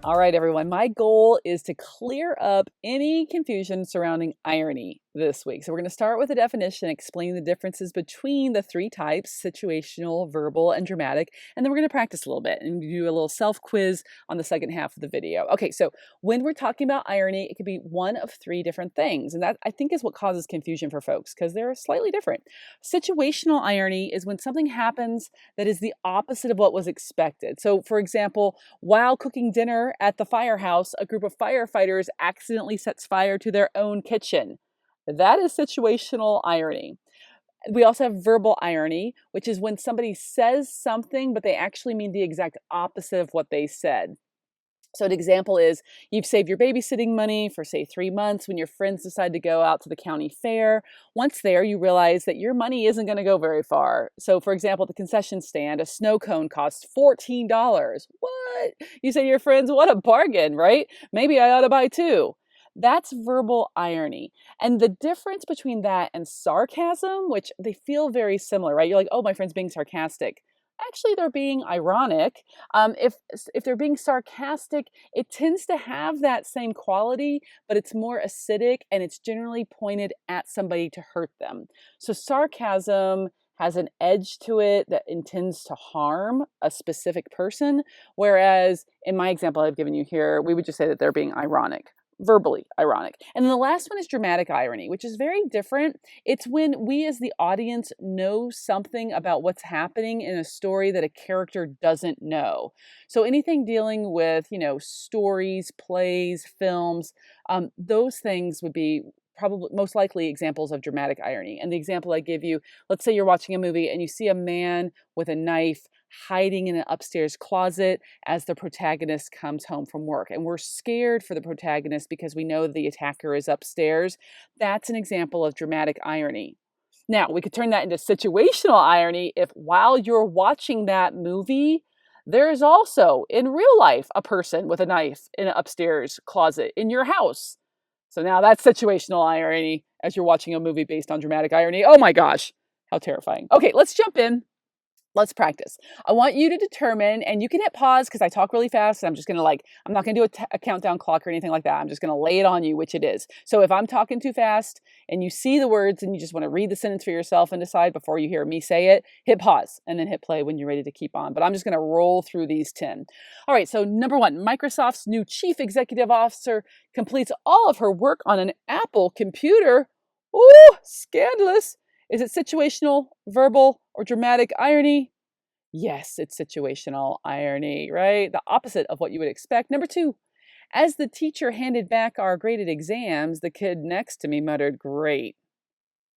All right, everyone. My goal is to clear up any confusion surrounding irony this week. So, we're going to start with a definition, explain the differences between the three types: situational, verbal, and dramatic. And then we're going to practice a little bit and do a little self quiz on the second half of the video. Okay, so when we're talking about irony, it could be one of three different things. And that, I think, is what causes confusion for folks because they're slightly different. Situational irony is when something happens that is the opposite of what was expected. So, for example, while cooking dinner at the firehouse, a group of firefighters accidentally sets fire to their own kitchen. That is situational irony. We also have verbal irony, which is when somebody says something, but they actually mean the exact opposite of what they said. So an example is you've saved your babysitting money for, say, 3 months when your friends decide to go out to the county fair. Once there, you realize that your money isn't going to go very far. So, for example, at the concession stand, a snow cone costs $14. What? You say to your friends, what a bargain, right? Maybe I ought to buy two. That's verbal irony. And the difference between that and sarcasm, which they feel very similar, right? You're like, oh, my friend's being sarcastic. Actually, they're being ironic. If they're being sarcastic, it tends to have that same quality, but it's more acidic and it's generally pointed at somebody to hurt them. So sarcasm has an edge to it that intends to harm a specific person, whereas in my example I've given you here, we would just say that they're being ironic. Verbally ironic. And then the last one is dramatic irony, which is very different. It's when we as the audience know something about what's happening in a story that a character doesn't know. So anything dealing with, stories, plays, films, those things would be probably most likely examples of dramatic irony. And the example I give you, let's say you're watching a movie and you see a man with a knife hiding in an upstairs closet as the protagonist comes home from work. And we're scared for the protagonist because we know the attacker is upstairs. That's an example of dramatic irony. Now, we could turn that into situational irony if while you're watching that movie, there is also in real life a person with a knife in an upstairs closet in your house. So now that's situational irony as you're watching a movie based on dramatic irony. Oh my gosh, how terrifying. Okay, let's jump in. Let's practice. I want you to determine, and you can hit pause because I talk really fast. And I'm just going to I'm not going to do a countdown clock or anything like that. I'm just going to lay it on you, which it is. So if I'm talking too fast and you see the words and you just want to read the sentence for yourself and decide before you hear me say it, hit pause and then hit play when you're ready to keep on. But I'm just going to roll through these 10. All right. So number 1, Microsoft's new chief executive officer completes all of her work on an Apple computer. Ooh, scandalous. Is it situational, verbal, or dramatic irony? Yes, it's situational irony, right? The opposite of what you would expect. Number 2, as the teacher handed back our graded exams, the kid next to me muttered, "Great."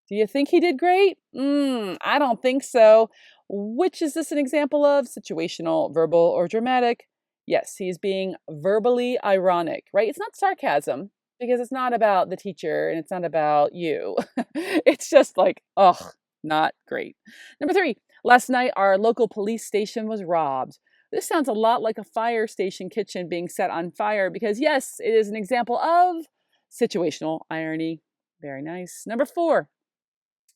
Do you think he did great? I don't think so. Which is this an example of? Situational, verbal, or dramatic? Yes, he's being verbally ironic, right? It's not sarcasm because it's not about the teacher and it's not about you. It's just like, ugh, not great. Number 3, last night our local police station was robbed. This sounds a lot like a fire station kitchen being set on fire because, yes, it is an example of situational irony. Very nice. Number 4,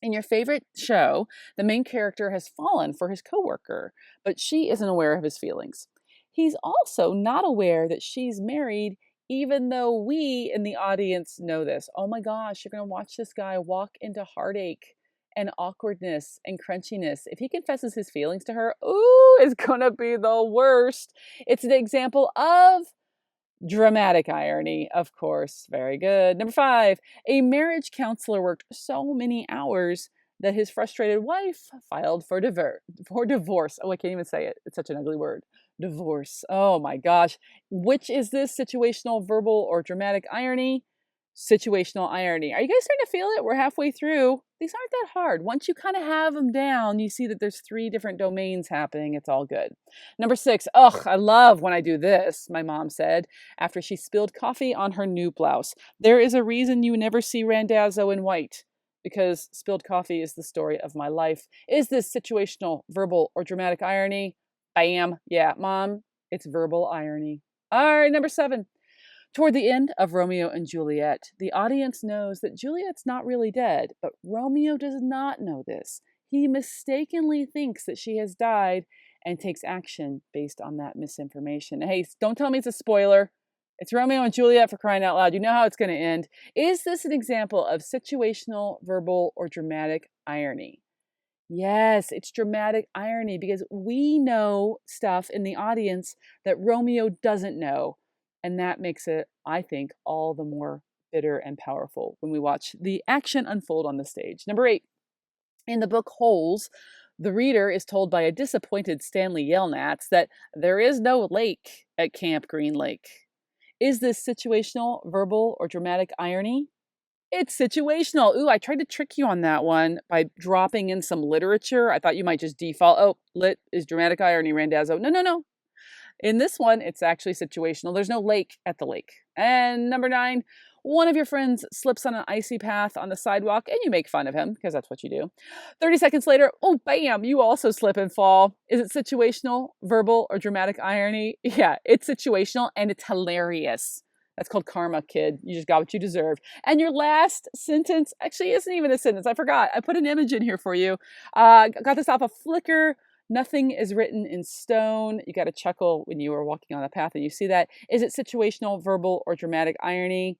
in your favorite show, the main character has fallen for his coworker, but she isn't aware of his feelings. He's also not aware that she's married, even though we in the audience know this. Oh my gosh, you're going to watch this guy walk into heartache and awkwardness and crunchiness. If he confesses his feelings to her, ooh, it's going to be the worst. It's an example of dramatic irony, of course. Very good. Number 5, a marriage counselor worked so many hours that his frustrated wife filed for divorce. Oh, I can't even say it. It's such an ugly word. Divorce. Oh my gosh. Which is this, situational, verbal, or dramatic irony? Situational irony. Are you guys starting to feel it? We're halfway through. These aren't that hard. Once you kind of have them down, you see that there's 3 different domains happening. It's all good. Number 6. Ugh, I love when I do this, my mom said after she spilled coffee on her new blouse. There is a reason you never see Randazzo in white, because spilled coffee is the story of my life. Is this situational, verbal, or dramatic irony? Bam. Yeah, Mom, it's verbal irony. All right, number 7. Toward the end of Romeo and Juliet, the audience knows that Juliet's not really dead, but Romeo does not know this. He mistakenly thinks that she has died and takes action based on that misinformation. Hey, don't tell me it's a spoiler. It's Romeo and Juliet, for crying out loud. You know how it's going to end. Is this an example of situational, verbal, or dramatic irony? Yes, it's dramatic irony because we know stuff in the audience that Romeo doesn't know. And that makes it, I think, all the more bitter and powerful when we watch the action unfold on the stage. Number 8, in the book Holes, the reader is told by a disappointed Stanley Yelnats that there is no lake at Camp Green Lake. Is this situational, verbal, or dramatic irony? It's situational. Ooh, I tried to trick you on that one by dropping in some literature. I thought you might just default, oh, lit is dramatic irony, Randazzo. No. In this one, it's actually situational. There's no lake at the lake. And number 9, one of your friends slips on an icy path on the sidewalk and you make fun of him because that's what you do. 30 seconds later, oh, bam, you also slip and fall. Is it situational, verbal, or dramatic irony? Yeah, it's situational and it's hilarious. That's called karma, kid. You just got what you deserved. And your last sentence actually isn't even a sentence. I forgot. I put an image in here for you. Got this off of Flickr. Nothing is written in stone. You got to chuckle when you were walking on the path and you see that. Is it situational, verbal, or dramatic irony?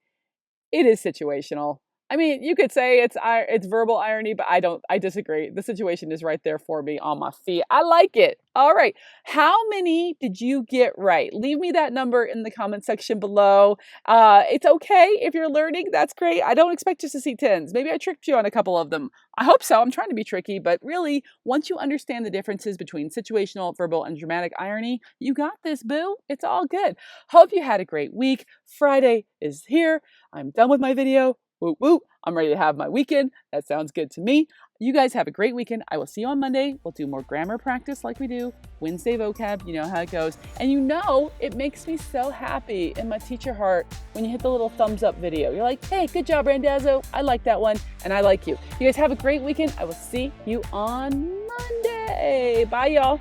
It is situational. I mean, you could say it's verbal irony, but I disagree. The situation is right there for me on my feet. I like it. All right. How many did you get right? Leave me that number in the comment section below. It's okay if you're learning. That's great. I don't expect you to see 10s. Maybe I tricked you on a couple of them. I hope so. I'm trying to be tricky, but really, once you understand the differences between situational, verbal, and dramatic irony, you got this, boo. It's all good. Hope you had a great week. Friday is here. I'm done with my video. Woo woo. I'm ready to have my weekend. That sounds good to me. You guys have a great weekend. I will see you on Monday. We'll do more grammar practice like we do. Wednesday vocab, you know how it goes. And you know, it makes me so happy in my teacher heart when you hit the little thumbs up video. You're like, hey, good job, Randazzo. I like that one. And I like you. You guys have a great weekend. I will see you on Monday. Bye, y'all.